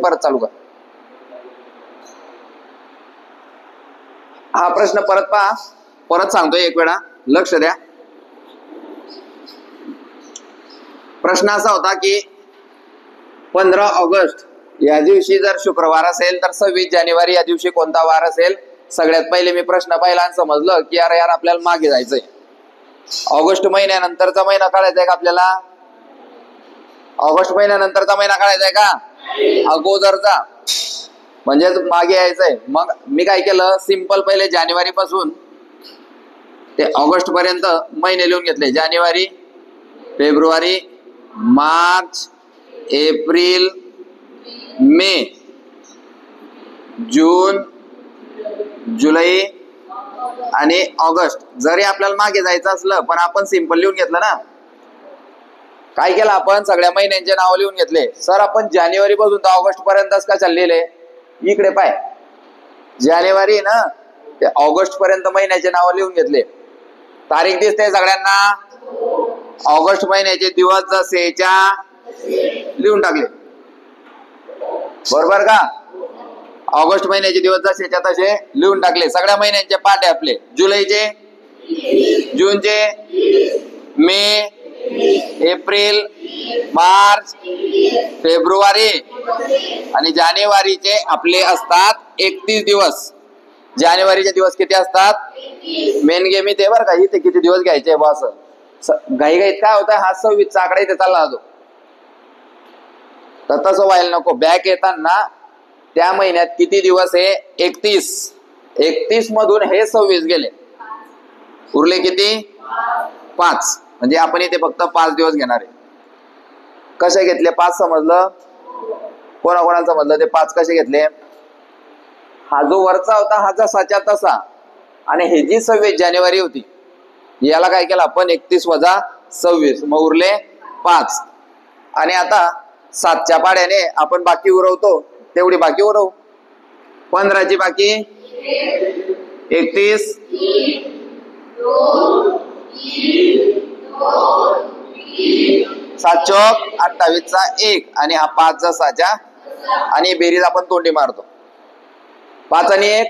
परत चालू कर. हा प्रश्न परत पहा, परत सांगतोय एक वेळा, लक्ष द्या. प्रश्न असा होता की 15 ऑगस्ट या दिवशी जर शुक्रवार असेल तर 26 जानेवारी या दिवशी कोणता वार असेल. सगळ्यात पहिले मी प्रश्न पाहिला आणि समजलं की यार यार आपल्याला मागे जायचंय. ऑगस्ट महिन्यानंतरचा महिना काढायचा आहे का आपल्याला? ऑगस्ट महिन्यानंतरचा महिना काढायचा आहे का? अगोदरचा, म्हणजेच मागे यायचंय. मग मी काय केलं, सिंपल पहिले जानेवारी पासून ते ऑगस्ट पर्यंत महिने लिहून घेतले. जानेवारी, फेब्रुवारी, मार्च, एप्रिल, मे, जून, जुलै आणि ऑगस्ट. जरी आपल्याला मागे जायचं असलं पण आपण सिंपल लिहून घेतलं ना. काय केलं आपण, सगळ्या महिन्यांचे नाव लिहून घेतले. सर आपण जानेवारी पासून तर ऑगस्ट पर्यंतच का चाललेले, इकडे पाय, जानेवारी ना ते ऑगस्ट पर्यंत महिन्याचे नाव लिहून घेतले. तारीख दिसते सगळ्यांना? ऑगस्ट महिन्याचे दिवस जसेच्या लिहून टाकले, बरोबर का? ऑगस्ट महिन्याचे दिवस जसेच्या तसे लिहून टाकले. सगळ्या महिन्यांचे पाठ आहे आपले. जुलैचे, जूनचे, मे, एप्रिल, मार्च, फेब्रुवारी आणि जानेवारीचे आपले असतात 31 दिवस. जानेवारीचे दिवस किती असतात? मेन गेम इथे बरं का, इथे किती दिवस घ्यायचे बस. घाई घाईत काय होतं, हा 26 आकडा इथे चालला जातो. तर तसं व्हायला नको. बॅक येताना त्या महिन्यात किती दिवस आहे? 31 मधून हे 26 गेले, उरले किती? 5. म्हणजे आपण इथे फक्त 5 दिवस घेणार आहे. कसे घेतले 5 समजलं? कोणाकोणाला समजलं ते 5 कसे घेतले? हा जो वरचा होता हा जसाच्या तसा, आणि हे जी 26 जानेवारी होती याला काय केलं आपण 31 वजा 26, मग उरले 5. आणि आता 7च्या पाड्याने आपण बाकी उरवतो, तेवढी बाकी उरवू. 15ची बाकी 31, 7 चौक 28चा 1 आणि हा 5 जसाच्या, आणि बेरीज आपण तोंडी मारतो. 5 आणि 1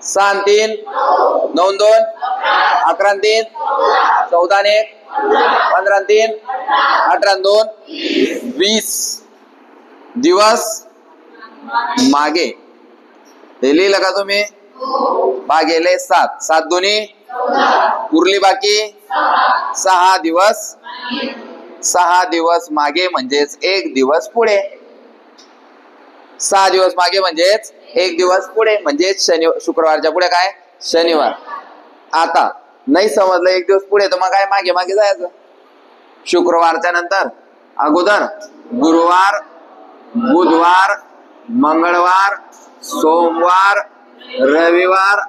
6 आणि 3 9 आणि 2 11 आणि 3 14 आणि 1 15 आणि 3 18 आणि 2 20 दिवस मागे. हे लिहिलं का तुम्ही? भागेले 7, 7 दोन्ही उरली बाकी 6 दिवस. 6 दिवस मागे म्हणजेच 1 दिवस पुढे. 6 दिवस मागे म्हणजेच 1 दिवस पुढे, म्हणजेच शुक्रवारच्या पुढे काय? शनिवार. आता नाही समजलं 1 दिवस पुढे तर मग काय मागे मागे जायचं. शुक्रवारच्या नंतर अगोदर गुरुवार, बुधवार, मंगळवार, सोमवार, रविवार,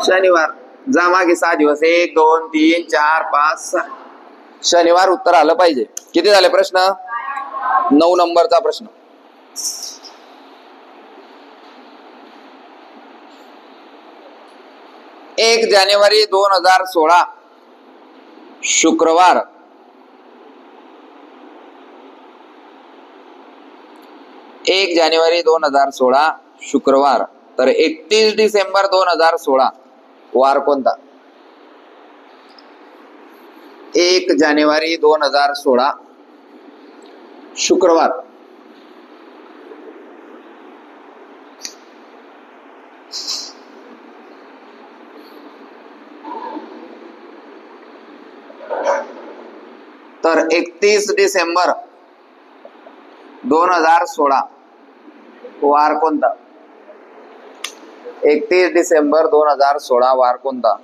शनिवार. जा मागे 6 दिवस. 1 2 3 4 5 6 शनिवार उत्तर आलं पाहिजे. किती झाले प्रश्न? 9 नंबरचा प्रश्न. एक जानेवारी 2016 शुक्रवार. 1 जानेवारी 2016 शुक्रवार. तर 31 डिसेंबर 2016 वार कोणता? 1 जानेवारी 2016 शुक्रवार. तर 31 डिसेंबर 2016 वार कोणता? 31 डिसेंबर 2016 वार कोणता?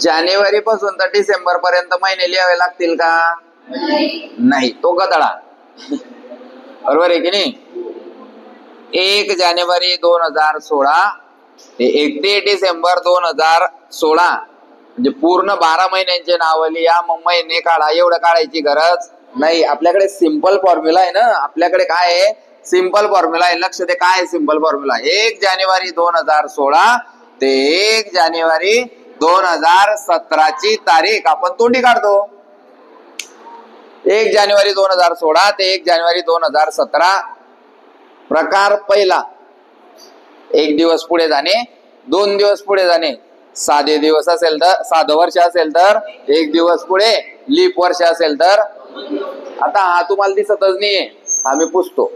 जानेवारी पासून तर डिसेंबर पर्यंत महिने लिहावे लागतील का? नाही, तो गदळा. बरोबर आहे की नाही? 1 जानेवारी 2016 ते 31 डिसेंबर 2016 म्हणजे पूर्ण 12 महिन्यांचे नाव लिहा, मग महिने काढा, एवढं काढायची गरज नाही. आपल्याकडे सिंपल फॉर्म्युला आहे ना. आपल्याकडे काय आहे? सिंपल फॉर्म्युला आहे. लक्ष दे, काय सिंपल फॉर्म्युला? 1 जानेवारी 2016 ते 1 जानेवारी 2017 ची तारीख आपण तोंडी काढतो. 1 जानेवारी 2016 ते 1 जानेवारी 2017. प्रकार पहिला, 1 दिवस पुढे जाणे, 2 दिवस पुढे जाणे. साधे दिवस असेल तर, साधं वर्ष असेल तर 1 दिवस पुढे, लीप वर्ष असेल तर. आता हा तुम्हाला दिसतच नाहीये, आम्ही पुसतो.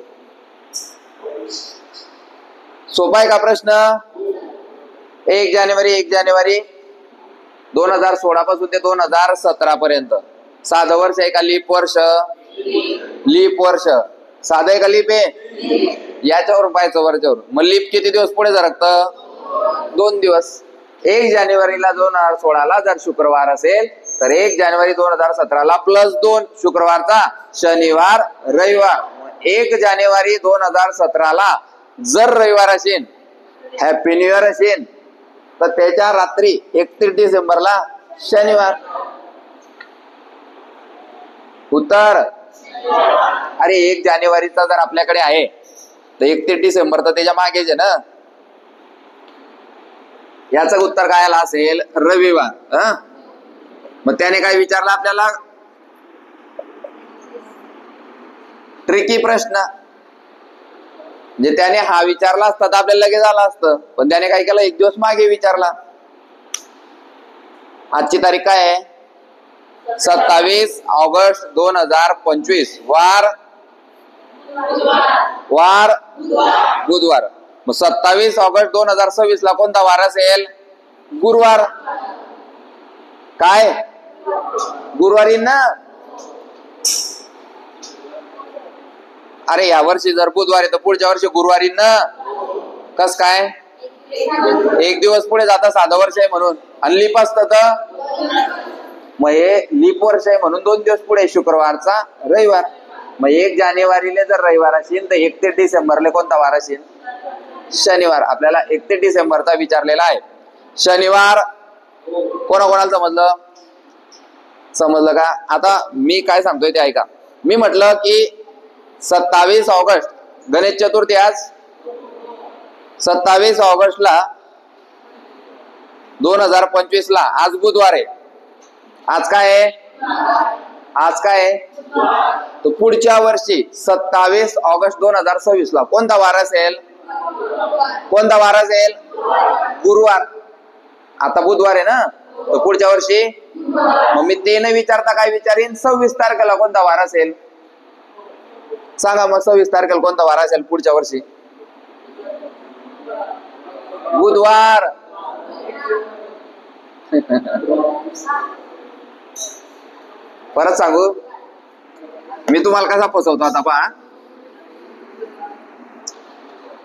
सोपा आहे का प्रश्न? 1 जानेवारी 2016 पासून ते 2017 पर्यंत साधं वर्ष आहे का लीप वर्ष? लीप वर्ष. साधं आहे का लीप आहे? याच्यावर पाहायचं वरच्यावर. मग लीप किती दिवस पुढे सरकतं? 2 दिवस. 1 जानेवारीला 2016 जर शुक्रवार असेल तर 1 जानेवारी 2017 +2 शुक्रवारचा शनिवार रविवार. 1 जानेवारी 2017 जर रविवार असेल, हॅपी न्यू इयर असेल, तर त्याच्या रात्री 31 डिसेंबरला शनिवार. उत्तर अरे 1 जानेवारीचा जर आपल्याकडे आहे तर 31 डिसेंबर तर त्याच्या मागेच आहे ना. याचं उत्तर काय आलं असेल? रविवार. मग त्याने काय विचारलं आपल्याला? ट्रिकी प्रश्न. म्हणजे त्याने हा विचारला असता तर आपल्याला लगेच आला असतं, पण त्याने काय केलं? 1 दिवस मागे विचारला. आजची तारीख काय आहे? 27 ऑगस्ट 2025. वार बुधवार. मग 27 ऑगस्ट 2026 ला कोणता वार असेल? गुरुवार. काय गुरुवारी ना? अरे या वर्षी जर बुधवारी तर पुढच्या वर्षी गुरुवारी ना. कस काय? 1 दिवस पुढे जाता, साधं वर्ष आहे म्हणून. आणि लीप असतं तर मग हे लीप वर्ष आहे म्हणून 2 दिवस पुढे, शुक्रवारचा रविवार. मग 1 जानेवारीला जर रविवार असेल तर 31 डिसेंबरला कोणता वार असेल? शनिवार. आपल्याला 31 डिसेंबरचा विचारलेला आहे. शनिवार कोणाकोणाला समजलं का? आता मी काय सांगतोय ते ऐका. मी म्हटलं की 27 ऑगस्ट गणेश चतुर्थी आज. 27 ऑगस्टला 2025 ला आज बुधवार आहे. आज काय आहे? तर पुढच्या वर्षी 27 ऑगस्ट 2026 ला कोणता वार असेल? गुरुवार. आता बुधवार आहे ना, तर पुढच्या वर्षी. मग मी ते न विचारता काय विचारीन? 26 तारखेला कोणता वार असेल? सांगा मग 26 तारखेला कोणता वार असेल पुढच्या वर्षी? बुधवार. परत सांगू मी तुम्हाला कसा फसवतो आता पहा.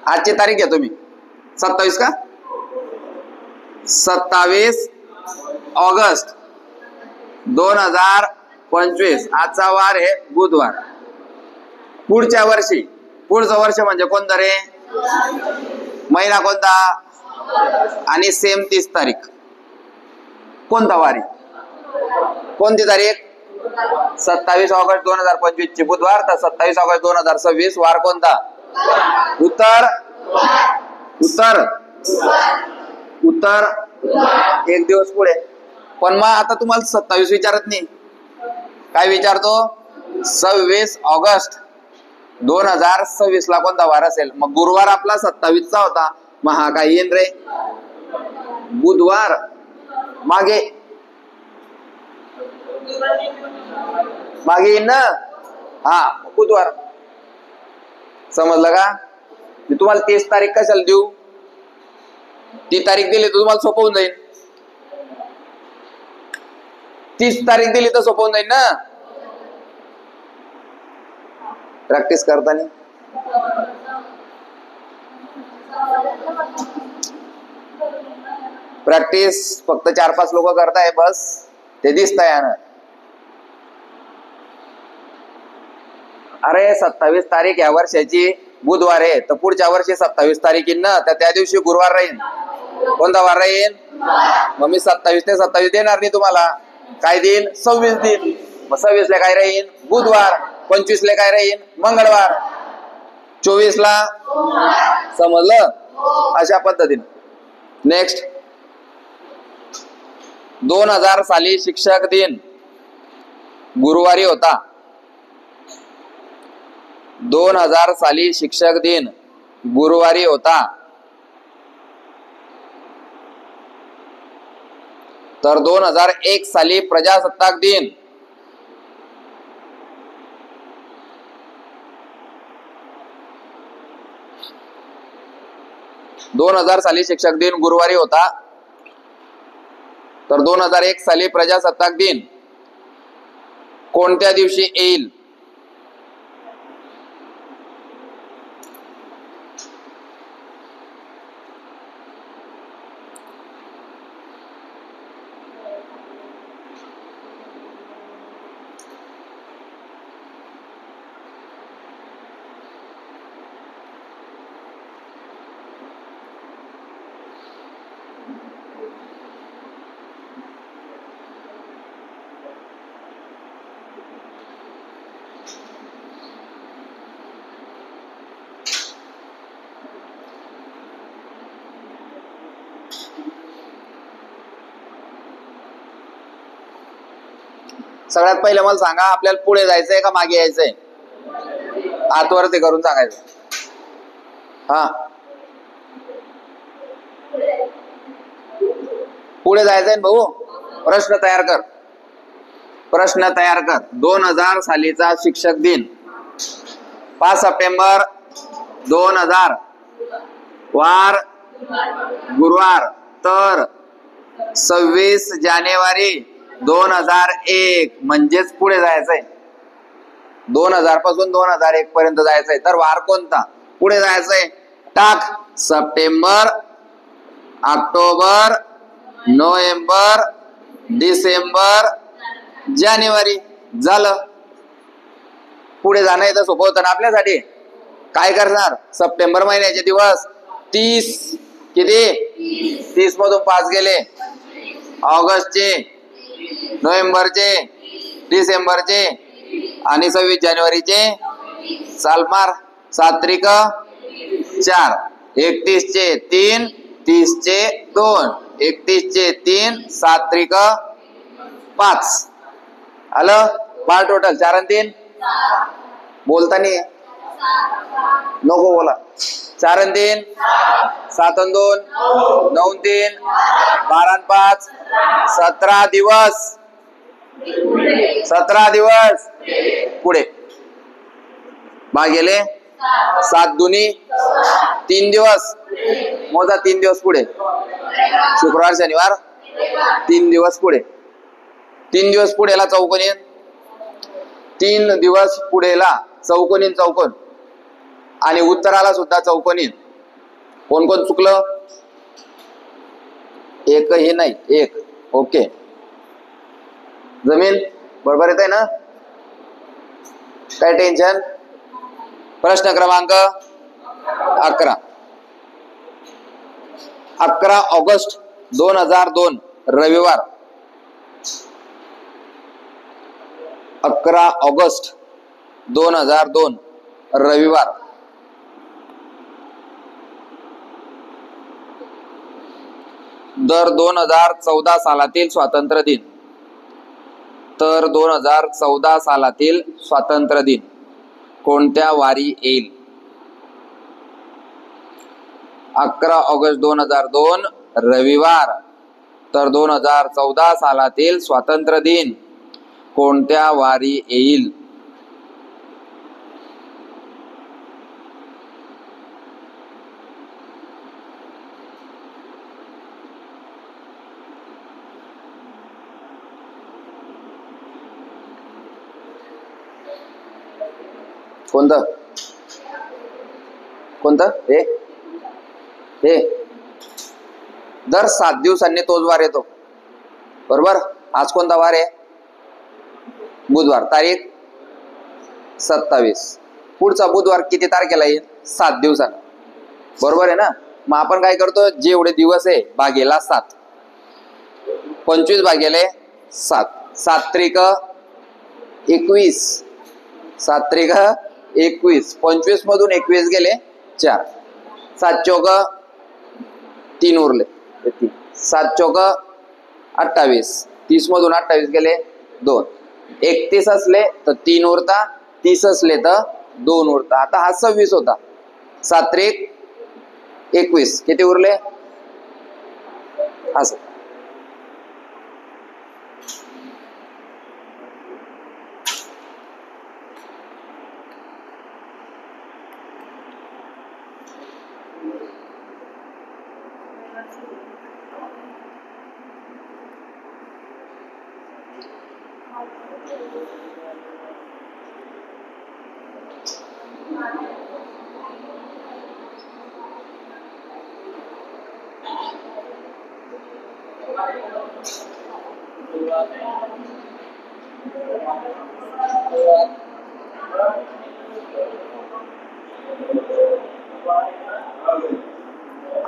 आजची तारीख घ्या तुम्ही. 27 का? 27 ऑगस्ट 2025 आजचा वार आहे बुधवार. पुढच्या वर्षी, पुढचं वर्ष म्हणजे कोणतं रे? महिना कोणता? आणि सेम 30 तारीख कोणता वार आहे? कोणती तारीख? 27 ऑगस्ट 2025 ची बुधवार. तर 27 ऑगस्ट 2026 वार कोणता? उत्तर 1 दिवस पुढे. पण मग आता तुम्हाला 27 विचारत नाही, काय विचारतो? 26 ऑगस्ट 2026 ला कोणता वार असेल? मग गुरुवार आपला 27 चा होता, मग हा काय येईन रे? बुधवार. मागे येईन ना. हा बुधवार. समजलं का? मी तुम्हाला 30 तारीख कशाला देऊ? ती तारीख दिली तर तुम्हाला सोपं होऊन जाईल. 30 तारीख दिली तर सोपं होऊन जाईल ना. प्रॅक्टिस करताना प्रॅक्टिस फक्त 4-5 लोक करताय बस, ते दिसतंय ना. अरे 27 तारीख या वर्षाची बुधवार आहे, तर पुढच्या वर्षी 27 तारीख येईल ना, तर त्या दिवशी गुरुवार राहील. कोणता वार राहील? मग मी 27 ते 27 देणार नाही तुम्हाला, काय देईन 26 देईन. मग 26 ला काय राहीन बुधवार, 25 ला काय राहीन मंगळवार, 24 ला समजलं. अशा पद्धतीने. नेक्स्ट 2000 साली शिक्षक दिन गुरुवारी होता. 2000 साली शिक्षक दिन गुरुवारी होता. तर 2001 साली प्रजासत्ताक दिन 2000 साली शिक्षक दिन गुरुवारी होता. तर 2001 साली प्रजासत्ताक दिन कोणत्या दिवशी येईल? सगळ्यात पहिले मला सांगा, आपल्याला पुढे जायचंय का मागे यायचंय? आतवरती करून सांगायचं. हा, पुढे जायचंय भाऊ. प्रश्न तयार कर, प्रश्न तयार कर. 2000 सालीचा शिक्षक दिन 5 सप्टेंबर 2000 वार गुरुवार. तर 26 जानेवारी 2001 म्हणजेच पुढे जायचंय. 2000 पासून 2001 पर्यंत जायचंय. तर वार कोणता? पुढे जायचंय. टाक सप्टेंबर, ऑक्टोबर, नोव्हेंबर, डिसेंबर, जानेवारी. झालं. पुढे जाणं तर सोपं होतं ना आपल्यासाठी. काय करणार? सप्टेंबर महिन्याचे दिवस 30. किती? 30 मधून 5 गेले. ऑगस्टचे, नोव्हेंबरचे, डिसेंबरचे आणि 26 जानेवारीचे. साल मार. 7 त्रिक 4, 31 चे 3, 30 चे 2, 31 चे 3, 7 त्रिक 5. आलं बाळ. टोटल 4 आणि 3 बोलता नाही नको बोला. 4 आणि 3 7 आणि 2 9 आणि 3 12 आणि 5 17 दिवस. 17 दिवस पुढे. बा गेले 7 दुनी 3 दिवस. मोजा 3 दिवस पुढे. शुक्रवार शनिवार 3 दिवस पुढे. 3 दिवस पुढेला चौकोनी. 3 दिवस पुढेला चौकोनी चौकोन आणि उत्तराला सुद्धा चौकोनी. कोण कोण चुकलं? एकही नाही. एक. ओके. जमीन बरोबर येत आहे ना? काय टेन्शन? प्रश्न क्रमांक 11. 11 ऑगस्ट 2002 रविवार. 11 ऑगस्ट 2002 रविवार. दर 2014 सालातील स्वातंत्र्य दिन. तर 2014 सालातील स्वातंत्र्य दिन कोणत्या वारी येईल? 11 ऑगस्ट 2002 रविवार. तर 2014 सालातील स्वातंत्र्य दिन कोणत्या वारी येईल? कोणतं? कोणतं? हे हे दर 7 दिवसांनी तोच वार येतो. बरोबर. आज कोणता वार आहे? बुधवार. तारीख 27. पुढचा बुधवार किती तारखेला येईल? 7 दिवसांना. बरोबर आहे ना? मग आपण काय करतो? जेवढे दिवस आहे भागेला 7. 25 भागिले 7, 7 त्रिक 21, 7 त्रिक 21, 25 मधून 21 गेले 4, 7 चौक 3 उरले 3, 7 चौक 28, 30 मधून 28 गेले 2, 31 असले तर 3 उरता, 30 असले तर 2 उरता. आता हा 26 होता, 7 त्रिक 21, किती उरले असं.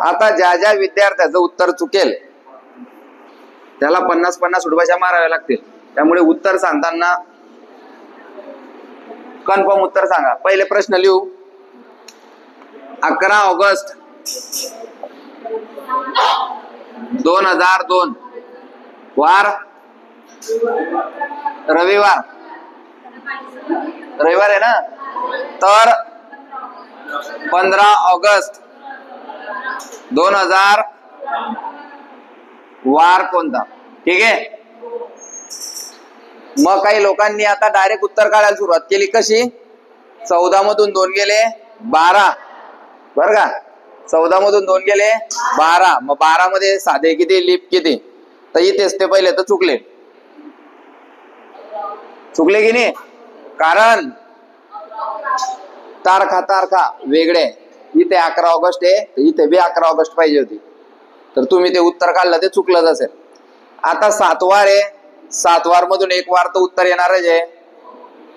आता ज्या ज्या विद्यार्थ्याचं उत्तर चुकेल त्याला 50-50 उडबाशा माराव्या लागतील. त्यामुळे उत्तर सांगताना कन्फर्म उत्तर सांगा. पहिले प्रश्न लिहू. 11 ऑगस्ट 2002 वार रविवार. रविवार आहे ना, तर 15 ऑगस्ट 2000 वार कोणता? ठीक आहे. मग काही लोकांनी आता डायरेक्ट उत्तर काढायला सुरुवात केली. कशी? 14 मधून 2 गेले 12, बर का. 14 मधून 2 गेले 12. मग 12 मध्ये साधे किती, लीप किती? तर इथेच ते पहिले तर चुकले की नाही? कारण तारखा वेगळे. इथे 11 ऑगस्ट आहे, तर इथे बी 11 ऑगस्ट पाहिजे होती. तर तुम्ही ते उत्तर काढलं, ते चुकलंच असेल. आता 7 वार आहे, 7 वार मधून 1 वार तर उत्तर येणारच आहे.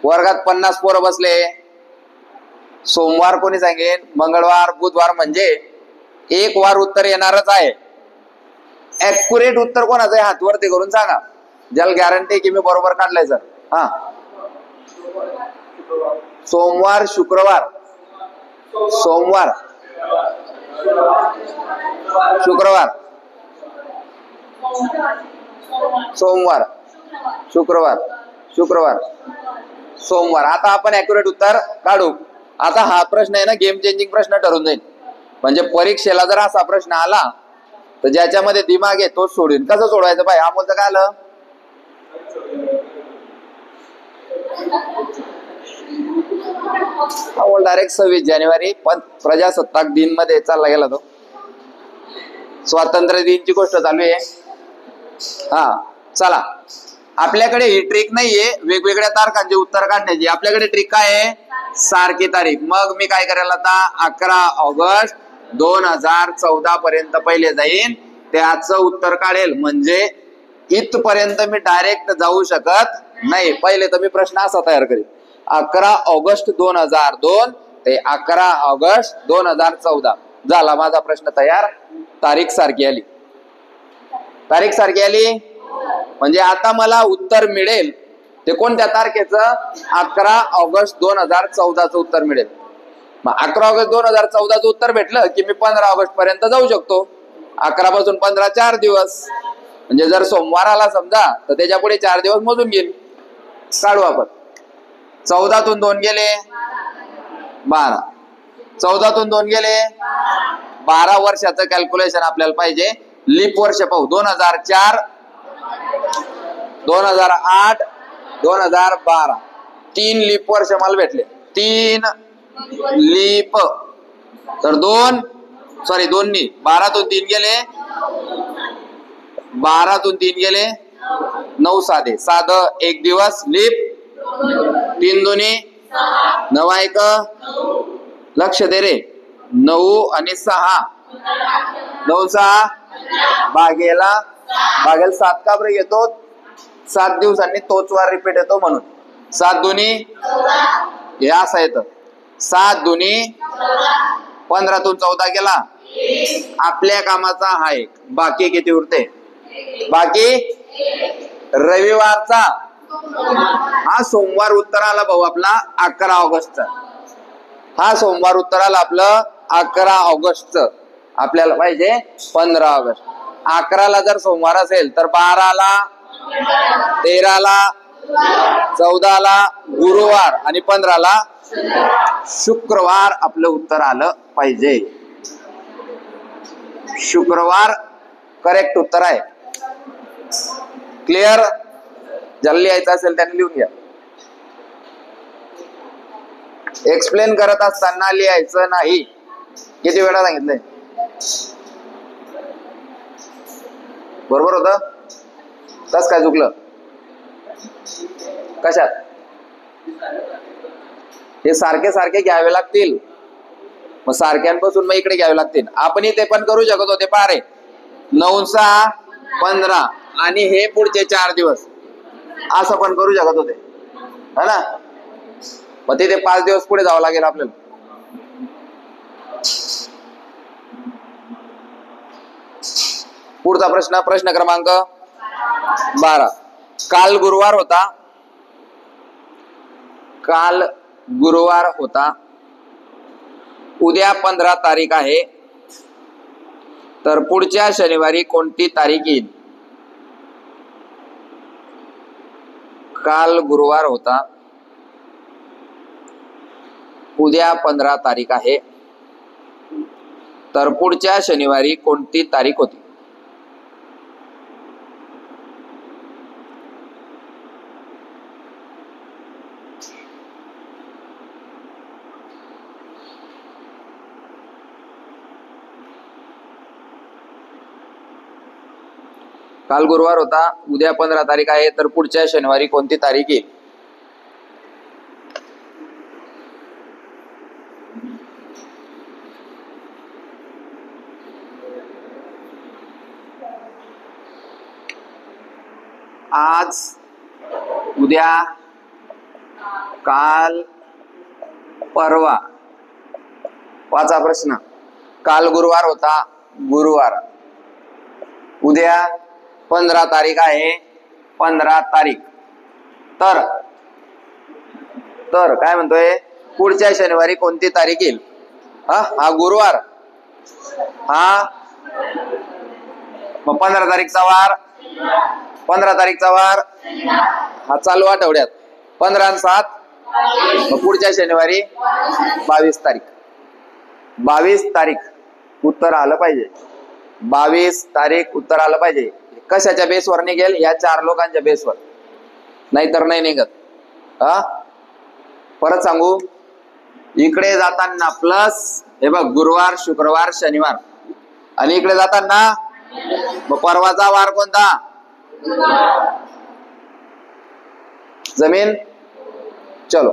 वर्गात 50 पोरं बसले. सोमवार कोणी सांगेन, मंगळवार, बुधवार, म्हणजे 1 वार उत्तर येणारच आहे. ऍक्युरेट उत्तर कोणाचं आहे हात वरती करून सांगा, ज्याला गॅरंटी की मी बरोबर काढलाय सर. हा, सोमवार, शुक्रवार, सोमवार, शुक्रवार, सोमवार, शुक्रवार, शुक्रवार, सोमवार. आता आपण ऍक्युरेट उत्तर काढू. आता हा प्रश्न आहे ना, गेम चेंजिंग प्रश्न ठरून जाईल. म्हणजे परीक्षेला जर असा प्रश्न आला तर ज्याच्यामध्ये दिमाग आहे तोच सोडून. कसं सोडवायचं पाहिजे? अमोलचं काय आलं? अमोल डायरेक्ट 26 जानेवारी पण प्रजासत्ताक दिन मध्ये चालला गेला तो. स्वातंत्र्य दिनची गोष्ट चालू आहे. हा, चला. आपल्याकडे ही ट्रिक नाहीये वेगवेगळ्या तारखांचे उत्तर काढण्याची. आपल्याकडे ट्रिक काय आहे? सारखी तारीख. मग मी काय करायला आता 11 ऑगस्ट 2014 पर्यंत पहिले जाईन, त्याचं उत्तर काढेल. म्हणजे इथपर्यंत मी डायरेक्ट जाऊ शकत नाही. पहिले तर मी प्रश्न असा तयार करेन, 11 ऑगस्ट 2002 ते 11 ऑगस्ट 2014 झाला माझा प्रश्न तयार. तारीख सारखी आली, तारीख सारखी आली. म्हणजे आता मला उत्तर मिळेल ते कोणत्या तारखेचं? 11 ऑगस्ट 2014चं उत्तर मिळेल. मग 11 ऑगस्ट 2014चं उत्तर भेटलं की मी 15 ऑगस्ट पर्यंत जाऊ शकतो. 11 पासून 15 4 दिवस. म्हणजे जर सोमवार आला समजा तर त्याच्या पुढे 4 दिवस मोजून घेईल. काढू आपण. 14तून 2 गेले 12, 14तून 2 गेले 12. वर्षाचं कॅल्क्युलेशन आपल्याला पाहिजे. लीप वर्ष पाहू. 2004, 2008, 2012. 3 लीप वर्ष मला भेटले. 3 लीप. तर 2 नाही, 12तून 3 गेले, 12तून 3 गेले 9 साधे. साधं 1 दिवस लीप. 3 दोन्ही 9 1. लक्ष दे रे. 9 आणि 6, 9 6 भागेला 7 का बरं येतो? 7 दिवसांनी तोच वार रिपीट येतो म्हणून. 7 दोन्ही हे असं येतं. 7 दोन्ही 15तून 14 गेला. आपल्या कामाचा हा एक. बाकी किती उरते? बाकी रविवारचा, हा सोमवार उत्तर आला भाऊ आपला 11 ऑगस्टचा. हा सोमवार उत्तर आला आपलं 11 ऑगस्टचं. आपल्याला पाहिजे 15 ऑगस्ट. 11ला जर सोमवार असेल तर 12ला, 13ला, 14ला गुरुवार आणि 15ला शुक्रवार आपलं उत्तर आलं पाहिजे. शुक्रवार करेक्ट उत्तर आहे. क्लिअर? ज्याला लिहायचं असेल त्यांनी लिहून घ्या. एक्सप्लेन करत असताना लिहायचं नाही. किती वेळा सांगितलंय? बरोबर होतं? तस काय चुकलं? कशात? हे सारखे सारखे घ्यावे लागतील. मग सारख्यांपासून मग इकडे घ्यावे लागतील. आपण ते पण करू शकत होते. पारे 9 6 15 आणि हे पुढचे 4 दिवस असं पण करू शकत होते, है ना? मग तिथे 5 दिवस पुढे जावं लागेल आपल्याला. पुढचा प्रश्न, प्रश्न क्रमांक 12. काल गुरुवार होता. काल गुरुवार होता. उद्या 15 तारीख आहे. तर पुढच्या शनिवारी कोणती तारीख येईल? काल गुरुवार होता. उद्या 15 तारीख आहे. तर पुढच्या शनिवारी कोणती तारीख होती? काल गुरुवार होता. उद्या 15 तारीख आहे. तर पुढच्या शनिवारी कोणती तारीख येईल? आज, उद्या, काल, परवा. वाचा प्रश्न. काल गुरुवार होता. गुरुवार. उद्या 15 तारीख आहे. 15 तारीख. तर काय म्हणतोय? पुढच्या शनिवारी कोणती तारीख येईल? हा गुरुवार. हा मग 15 तारीखचा वार. 15 तारीखचा वार हा चालू आठवड्यात. 15 आणि 7 मग पुढच्या शनिवारी 22 तारीख. 22 तारीख उत्तर आलं पाहिजे. 22 तारीख उत्तर आलं पाहिजे. कशाच्या बेसवर निघेल? या 4 लोकांच्या बेसवर. नाहीतर नाही निघत. परत सांगू, इकडे जाताना प्लस, हे बघ, गुरुवार, शुक्रवार, शनिवार. आणि इकडे जाताना मग परवाचा वार कोणता? जमीन. चलो,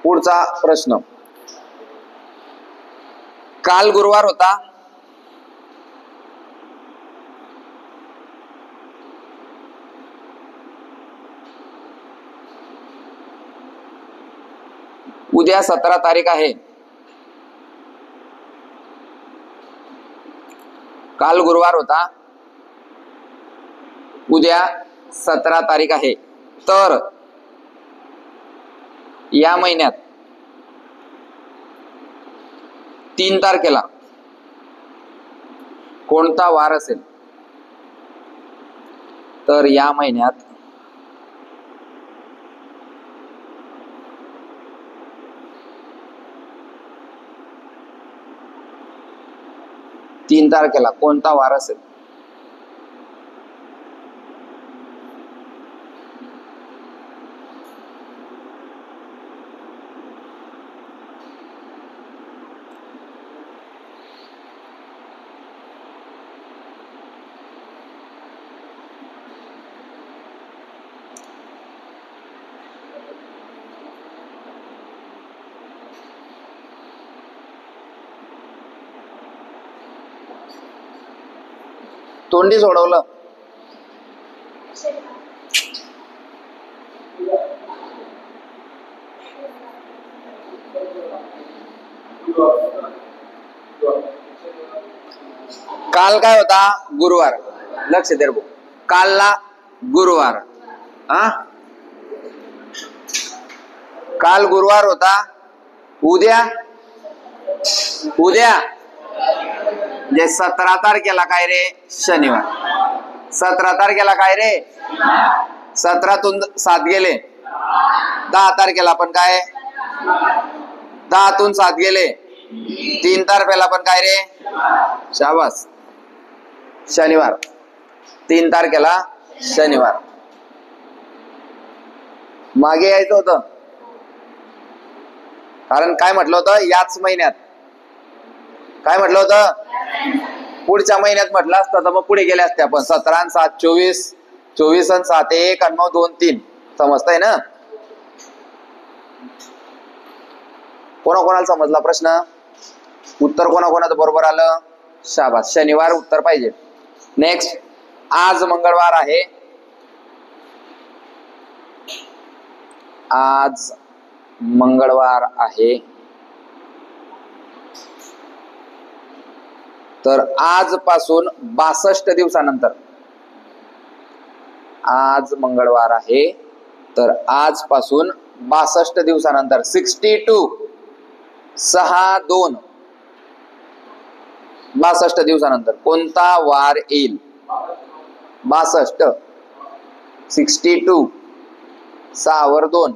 पुढचा प्रश्न. काल गुरुवार होता. उद्या 17 तारीख आहे. काल गुरुवार होता. उद्या 17 तारीख आहे. तर या महिन्यात 3 तारखेला कोणता वार असेल? तर या महिन्यात 3 तारखेला कोणता वार असेल? तोंडी सोडवलं. काल काय होता? गुरुवार. लक्ष दे रे भाऊ. कालला गुरुवार. हा, काल गुरुवार होता. उद्या उद्या म्हणजे 17 तारखेला काय रे? शनिवार. 17 तारखेला काय रे? 17तून 7 गेले. 10 तारखेला पण काय? 10तून 7 गेले. 3 तारखेला पण काय रे? शाबास, शनिवार. 3 तारखेला शनिवार. मागे यायचं होतं, कारण काय म्हटलं होतं? याच महिन्यात. काय म्हटलं होतं? पुढच्या महिन्यात म्हटलं असतं तर मग पुढे गेले असते आपण. 17 आणि 7 24, 24 आणि 7 1 आणि 9 2 3. समजताय ना? कोणाकोणाला समजला प्रश्न? उत्तर कोणाकोणाचं बरोबर आलं? शाबास, शनिवार उत्तर पाहिजे. नेक्स्ट, आज मंगळवार आहे. आज मंगळवार आहे. तर आजपासून 62 दिवसानंतर. आज मंगळवार आहे तर आजपासून 62 दिवसानंतर 62 6 2 62 दिवसानंतर कोणता वार येईल? 62. 62 6 वर 2.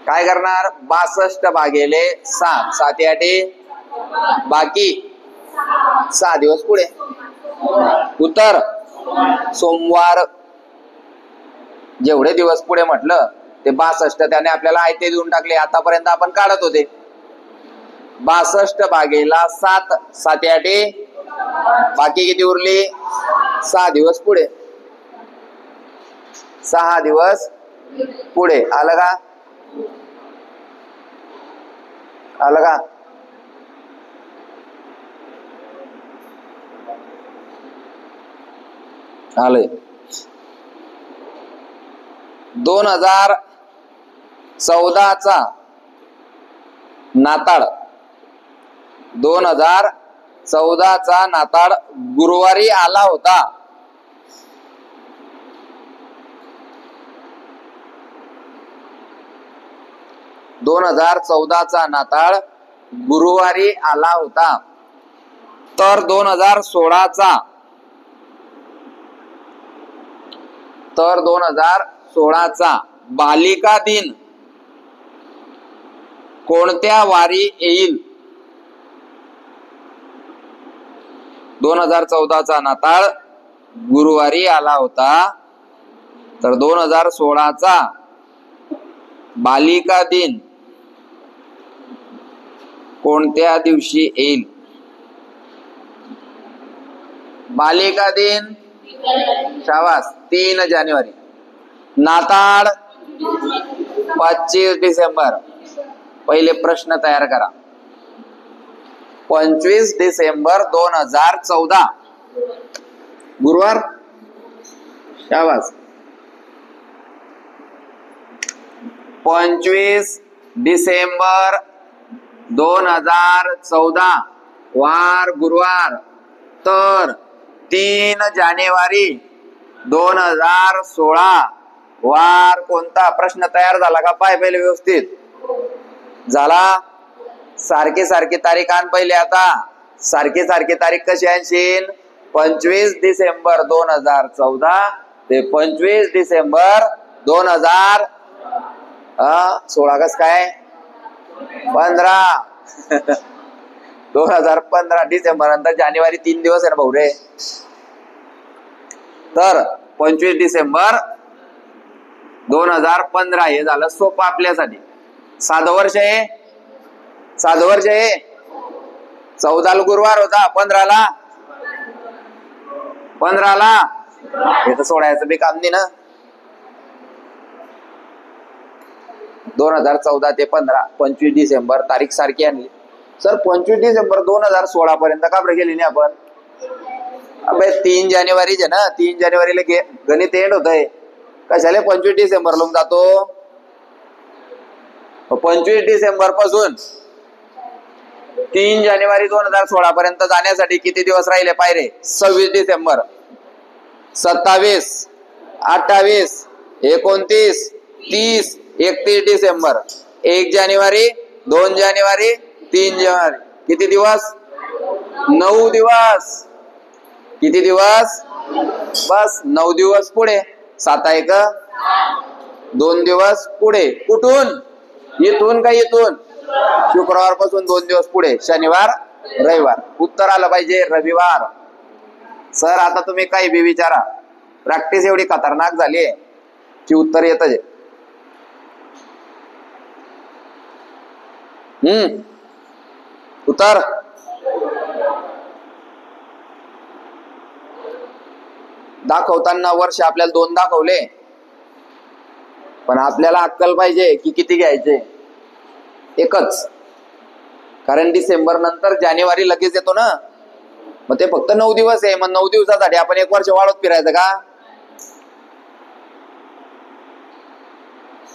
काय करणार? 62 भागेले 7. 7 8 बाकी 6 दिवस पुढे. उत्तर सोमवार. जेवढे दिवस पुढे म्हटलं ते 62 त्याने आपल्याला आयते देऊन टाकले. आतापर्यंत आपण काढत होते. 62 भागेला 7. 7 8 बाकी किती उरली? 6 दिवस पुढे. 6 दिवस पुढे. आलं का? आलं का? आलंय. 2014चा नाताळ. 2014चा नाताळ गुरुवारी आला होता. दोन 2014चा नाताळ गुरुवारी आला होता. तर 2016चा बालिका दिन कोणत्या वारी येईल? 2014चा नाताळ गुरुवारी आला होता. तर 2016चा बालिका दिन कोणत्या दिवशी येईल? बालिका दिन शाबास 3 जानेवारी. नाताळ 25 डिसेंबर. पहिले प्रश्न तयार करा. 25 डिसेंबर 2014 गुरुवार. शाबास. 25 डिसेंबर 2014 वार गुरुवार. तर 3 जानेवारी 2016 वार कोणता? प्रश्न तयार झाला का? पाय पहिले व्यवस्थित. झाला. सारखे सारखे तारीख आण पहिले. आता सारखे सारखे तारीख कशी आणशील? 25 डिसेंबर 2014 ते 25 डिसेंबर 2016 कस काय? 15 2015 डिसेंबर नंतर जानेवारी 3 दिवस आहे ना भाऊ रे. तर 25 डिसेंबर 2015 हे झालं सोपं आपल्यासाठी. 7 वर्ष आहे. 7 वर्ष आहे. 14ला गुरुवार होता. 15ला हे तर सोडायचं बी काम नाही ना. 2014 ते 15, 25 डिसेंबर तारीख सारखी आणली. सर 25 डिसेंबर 2016 पर्यंत का बरं गेली नाही आपण? अबे 3 जानेवारीचे ना, 3 जानेवारीला गणित एंड होत आहे. कशाला 25 डिसेंबर लोक जातो? 25 डिसेंबर पासून 3 जानेवारी 2016 पर्यंत जाण्यासाठी किती दिवस राहिले पाहिजे? 26 डिसेंबर, 27, 28, 29, 30, 31 डिसेंबर, 1 जानेवारी, 2 जानेवारी, 3 जानेवारी. किती दिवस? 9 दिवस. किती दिवस? बस 9 दिवस पुढे. 7 1 2 दिवस पुढे. कुठून? इथून का इथून? शुक्रवार पासून 2 दिवस पुढे. शनिवार, रविवार. उत्तर आलं पाहिजे रविवार. सर आता तुम्ही काही बी विचारा, प्रॅक्टिस एवढी खतरनाक झाली आहे की उत्तर येत आहे. उत्तर दाखवताना वर्ष आपल्याला 2 दाखवले, पण आपल्याला अक्कल पाहिजे की किती घ्यायचे? एकच. कारण डिसेंबर नंतर जानेवारी लगेच येतो ना, मग ते फक्त 9 दिवस आहे. मग 9 दिवसासाठी आपण 1 वर्ष वाढत फिरायचं का?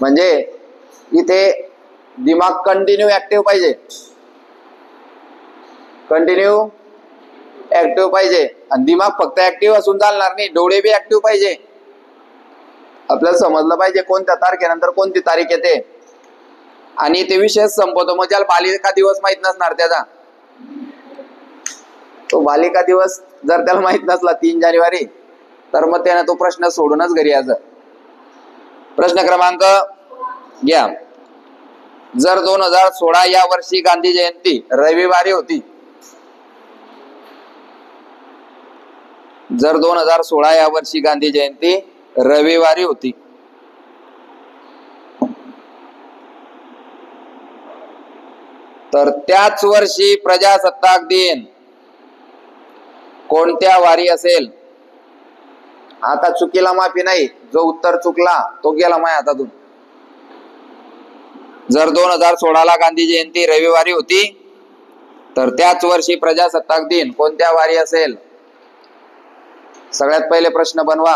म्हणजे इथे दिमाग कंटिन्यू ऍक्टिव्ह पाहिजे, कंटिन्यू ऍक्टिव्ह पाहिजे. आणि दिमाग फक्त ऍक्टिव्ह असून चालणार नाही, डोळे बी ऍक्टिव्ह पाहिजे. आपल्याला समजलं पाहिजे कोणत्या तारखेनंतर कोणती तारीख येते. आणि ते विषय संपवतो. मग ज्याला बालिका दिवस माहित नसणार त्याचा, तो बालिका दिवस जर त्याला माहित नसला 3 जानेवारी, तर मग त्याने तो प्रश्न सोडूनच घरी यायचं. प्रश्न क्रमांक घ्या. जर 2016 या वर्षी गांधी जयंती रविवारी होती, जर 2016 या वर्षी गांधी जयंती रविवारी होती, तर त्याच वर्षी प्रजासत्ताक दिन कोणत्या वारी असेल? आता चुकीला माफी नाही. जो उत्तर चुकला तो गेला माझ्या हातातून. जर 2016 गांधी जयंती रविवारी होती, तर त्याच वर्षी प्रजासत्ताक दिन कोणत्या वारी असेल? सगळ्यात पहिले प्रश्न बनवा.